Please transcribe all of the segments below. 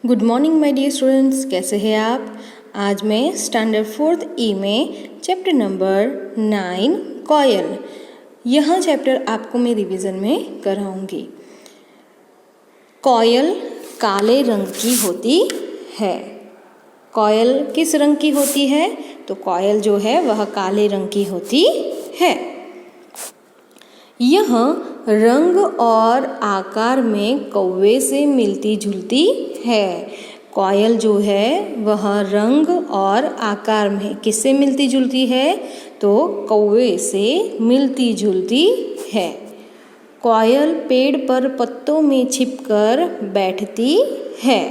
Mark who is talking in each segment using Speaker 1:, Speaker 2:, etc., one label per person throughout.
Speaker 1: Good morning my dear students, कैसे हैं आप। आज मैं स्टैंडर्ड 4th ई में चैप्टर नंबर 9 कोयल, यह चैप्टर आपको मैं रिवीजन में कराऊंगी। कोयल काले रंग की होती है। कोयल किस रंग की होती है? तो कोयल जो है वह काले रंग की होती है। यह रंग और आकार में कौवे से मिलती जुलती है। कोयल जो है वह रंग और आकार में किससे मिलती जुलती है? तो कौवे से मिलती जुलती है। कोयल पेड़ पर पत्तों में छिपकर बैठती है।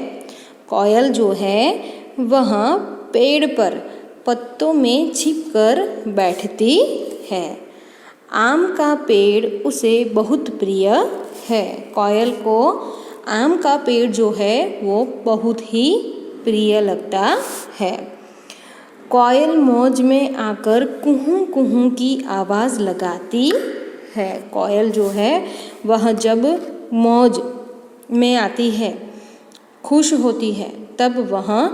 Speaker 1: कोयल जो है वह पेड़ पर पत्तों में छिपकर बैठती है। आम का पेड़ उसे बहुत प्रिय है। कोयल को आम का पेड़ जो है वो बहुत ही प्रिय लगता है। कोयल मौज में आकर कुहू कुहू की आवाज़ लगाती है। कोयल जो है वह जब मौज में आती है, खुश होती है, तब वह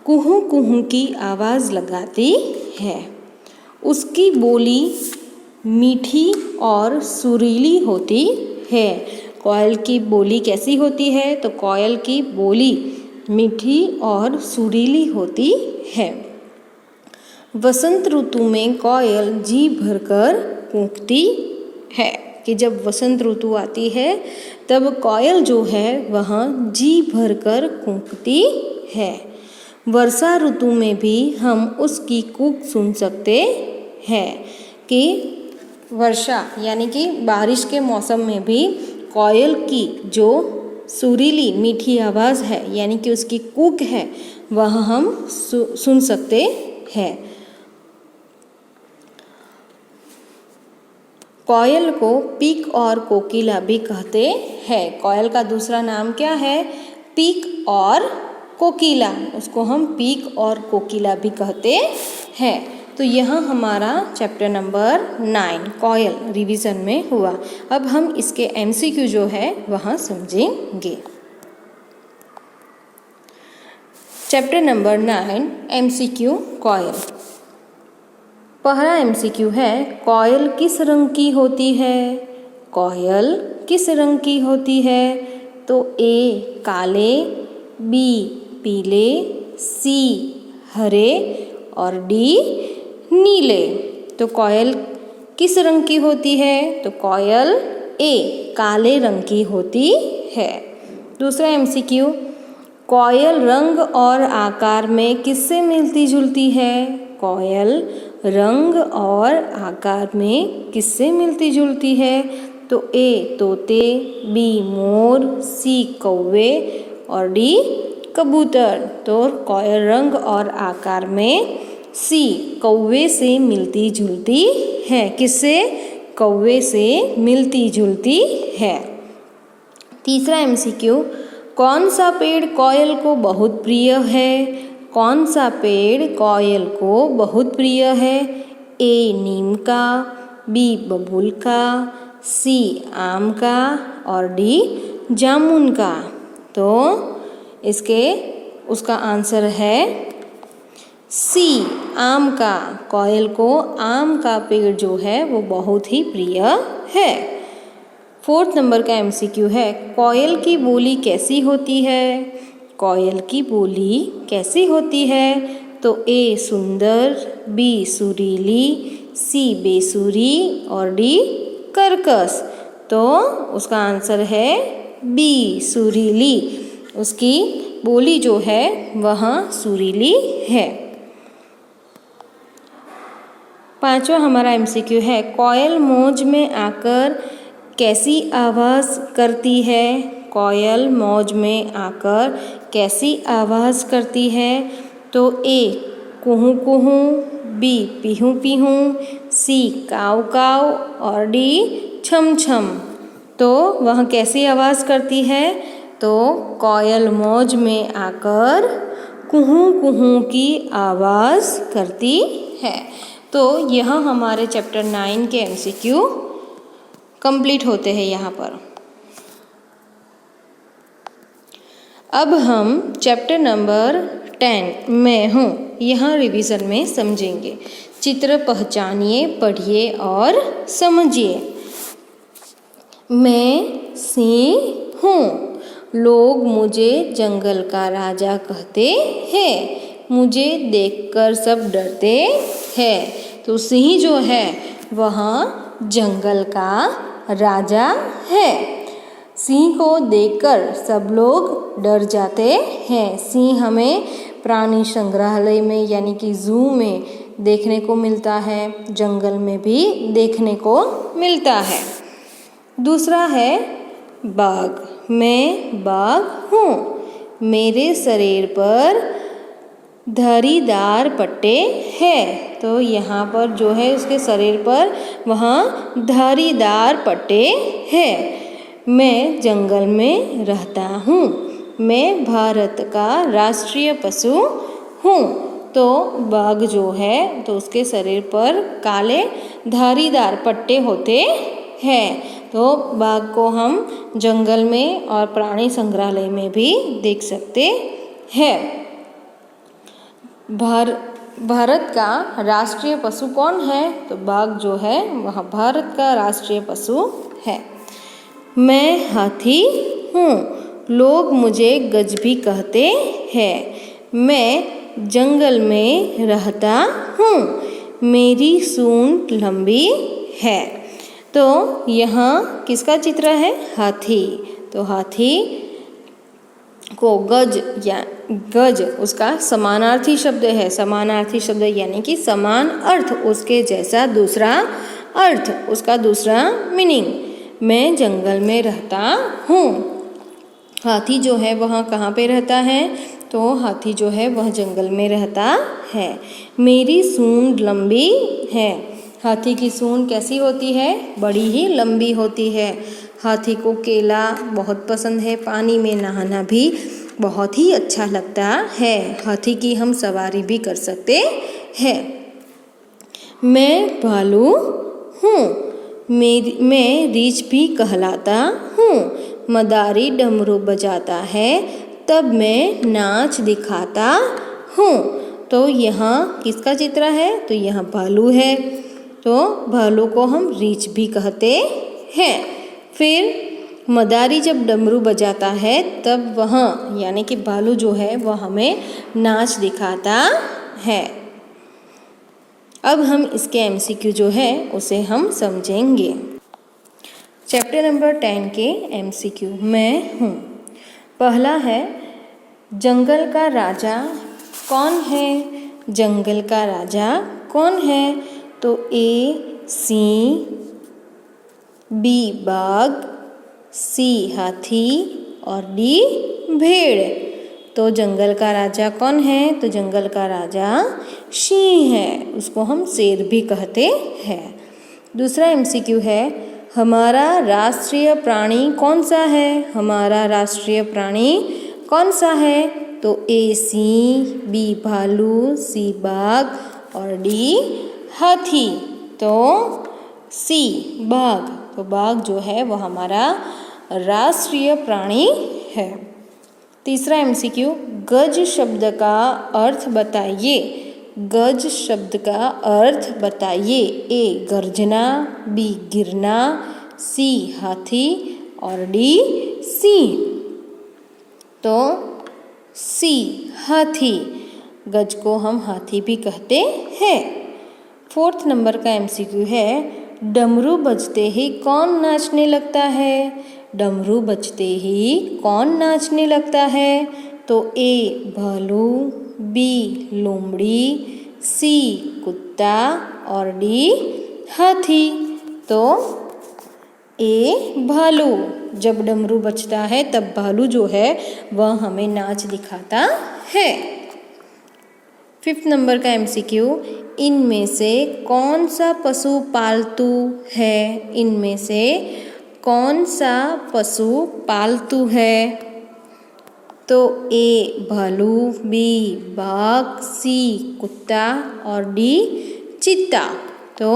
Speaker 1: कुहू कुहू की आवाज़ लगाती है। उसकी बोली मीठी और सुरीली होती है। कोयल की बोली कैसी होती है? तो कोयल की बोली मीठी और सुरीली होती है। वसंत ऋतु में कोयल जी भरकर कूकती है कि जब वसंत ऋतु आती है तब कोयल जो है वह जी भरकर कूकती है। वर्षा ऋतु में भी हम उसकी कूक सुन सकते हैं कि वर्षा यानी कि बारिश के मौसम में भी कोयल की जो सुरीली मीठी आवाज़ है यानी कि उसकी कूक है वह हम सुन सकते हैं। कोयल को पीक और कोकिला भी कहते हैं। कोयल का दूसरा नाम क्या है? पीक और कोकिला। उसको हम पीक और कोकिला भी कहते हैं। तो यह हमारा चैप्टर नंबर 9 कोयल रिवीजन में हुआ। अब हम इसके एमसीक्यू जो है वह समझेंगे। चैप्टर नंबर 9 एमसीक्यू कोयल। पहला एमसीक्यू है, कोयल किस रंग की होती है? कोयल किस रंग की होती है? तो ए काले, बी पीले, सी हरे और डी नीले। तो कोयल किस रंग की होती है? तो कोयल ए काले रंग की होती है। दूसरा एमसीक्यू, कोयल रंग और आकार में किससे मिलती जुलती है? कोयल रंग और आकार में किससे मिलती जुलती है? तो ए तोते, बी मोर, सी कौवे और डी कबूतर। तो कोयल रंग और आकार में सी कौवे से मिलती जुलती है। किससे? कौवे से मिलती जुलती है। तीसरा एमसीक्यू, कौन सा पेड़ कोयल को बहुत प्रिय है? कौन सा पेड़ कोयल को बहुत प्रिय है? ए नीम का, बी बबूल का, सी आम का और डी जामुन का। तो उसका आंसर है सी आम का। कोयल को आम का पेड़ जो है वो बहुत ही प्रिय है। 4th नंबर का एमसीक्यू है, कोयल की बोली कैसी होती है? कोयल की बोली कैसी होती है? तो ए सुंदर, बी सुरीली, सी बेसुरी और डी कर्कश। तो उसका आंसर है बी सुरीली। उसकी बोली जो है वह सुरीली है। पांचवा हमारा एमसीक्यू है, कोयल मौज में आकर कैसी आवाज़ करती है? कोयल मौज में आकर कैसी आवाज़ करती है? तो ए कुहू कुहू, बी पीहू पीहू, सी काव काव और डी छम छम। तो वह कैसी आवाज़ करती है? तो कोयल मौज में आकर कुहू कुहू की आवाज़ करती है। तो यह हमारे चैप्टर 9 के एमसीक्यू कंप्लीट होते हैं यहाँ पर। अब हम चैप्टर नंबर 10 मैं हूँ यहाँ रिवीजन में समझेंगे। चित्र पहचानिए, पढ़िए और समझिए। मैं सिंह हूँ। लोग मुझे जंगल का राजा कहते हैं। मुझे देखकर सब डरते हैं। तो सिंह जो है वह जंगल का राजा है। सिंह को देखकर सब लोग डर जाते हैं। सिंह हमें प्राणी संग्रहालय में यानी कि ज़ू में देखने को मिलता है, जंगल में भी देखने को मिलता है। दूसरा है बाघ। मैं बाघ हूँ। मेरे शरीर पर धारीदार पट्टे हैं। तो यहाँ पर जो है उसके शरीर पर वहाँ धारीदार पट्टे हैं। मैं जंगल में रहता हूँ। मैं भारत का राष्ट्रीय पशु हूँ। तो बाघ जो है तो उसके शरीर पर काले धारीदार पट्टे होते हैं। तो बाघ को हम जंगल में और प्राणी संग्रहालय में भी देख सकते हैं। भारत का राष्ट्रीय पशु कौन है? तो बाघ जो है वह भारत का राष्ट्रीय पशु है। मैं हाथी हूँ। लोग मुझे गज भी कहते हैं। मैं जंगल में रहता हूँ। मेरी सूंड लंबी है। तो यहाँ किसका चित्र है? हाथी। तो हाथी को गज उसका समानार्थी शब्द है। समानार्थी शब्द यानी कि समान अर्थ उसके जैसा दूसरा अर्थ, उसका दूसरा मीनिंग। मैं जंगल में रहता हूँ। हाथी जो है वह कहाँ पे रहता है? तो हाथी जो है वह जंगल में रहता है। मेरी सूंड लंबी है। हाथी की सूंड कैसी होती है? बड़ी ही लंबी होती है। हाथी को केला बहुत पसंद है। पानी में नहाना भी बहुत ही अच्छा लगता है। हाथी की हम सवारी भी कर सकते हैं। मैं भालू हूँ। मैं रीछ भी कहलाता हूँ। मदारी डमरू बजाता है तब मैं नाच दिखाता हूँ। तो यहाँ किसका चित्र है? तो यहाँ भालू है। तो भालू को हम रीछ भी कहते हैं। फिर मदारी जब डमरू बजाता है तब वह यानी कि भालू जो है वह हमें नाच दिखाता है। अब हम इसके एमसीक्यू जो है उसे हम समझेंगे। चैप्टर नंबर 10 के एमसीक्यू मैं हूँ। पहला है जंगल का राजा कौन है? जंगल का राजा कौन है? तो ए सिंह, बी बाघ, सी हाथी और डी भेड़। तो जंगल का राजा कौन है? तो जंगल का राजा सिंह है। उसको हम शेर भी कहते हैं। दूसरा एमसीक्यू है हमारा राष्ट्रीय प्राणी कौन सा है? हमारा राष्ट्रीय प्राणी कौन सा है? तो ए सिंह, बी भालू, सी बाघ और डी हाथी। तो सी बाघ। तो बाघ जो है वह हमारा राष्ट्रीय प्राणी है। तीसरा एमसीक्यू गज शब्द का अर्थ बताइए। गज शब्द का अर्थ बताइए। ए गर्जना, बी गिरना, सी हाथी और डी सिंह। तो सी हाथी। गज को हम हाथी भी कहते हैं। फोर्थ नंबर का एमसीक्यू है डमरू बजते ही कौन नाचने लगता है? डमरू बजते ही कौन नाचने लगता है? तो ए भालू, बी लोमड़ी, सी कुत्ता और डी हाथी। तो ए भालू। जब डमरू बजता है तब भालू जो है वह हमें नाच दिखाता है। फिफ्थ नंबर का एमसीक्यू इनमें से कौन सा पशु पालतू है? इनमें से कौन सा पशु पालतू है? तो ए भालू, बी बाघ, सी कुत्ता और डी चीता। तो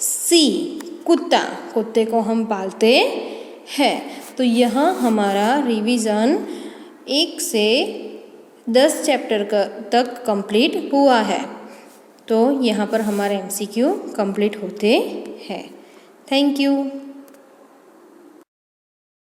Speaker 1: सी कुत्ता। कुत्ते को हम पालते हैं। तो यहाँ हमारा रिवीजन 1 से 10 चैप्टर तक कंप्लीट हुआ है। तो यहाँ पर हमारे MCQ कंप्लीट होते हैं। Thank you.